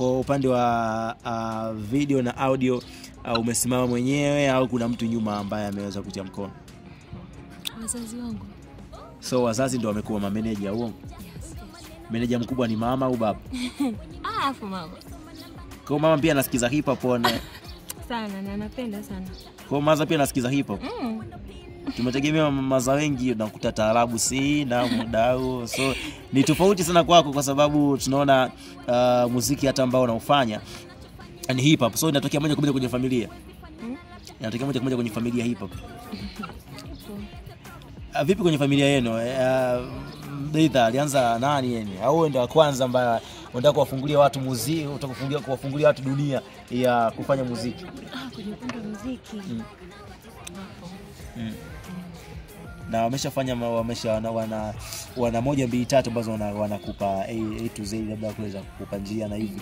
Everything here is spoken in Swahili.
Kwa upande wa video na audio umesimama mwenyewe au kuna mtu nyuma ambaye ameweza kutia mkono? Wazazi wangu. So wazazi ndio wamekuwa mameneja huo? Yes. Meneja mkubwa ni mama au baba? Afu mama. Kwa mama pia anasikiza hip hop sana na anapenda sana. Kwa maza pia anasikiza hip hop. Tumetegemea maza wengi nakuta taarabu na mudau. So ni tofauti sana kwako kwa sababu tunaona muziki hata ambao unaufanya ni hip hop. So inatokea moja kwa moja kwenye familia. Inatokea moja kwa moja kwenye familia hip hop. Vipi kwenye familia yenu? Deidha alianza nani yani? Au ndio wa kwanza ambaye unataka kuwafungulia watu muziki, unataka kuwafungulia watu dunia ya kufanya muziki? Kwenye upande wa muziki. Na wameshafanya wana 1 2 3 ambazo wanakupa A to Z labda kuweza kukupa njia na hivi.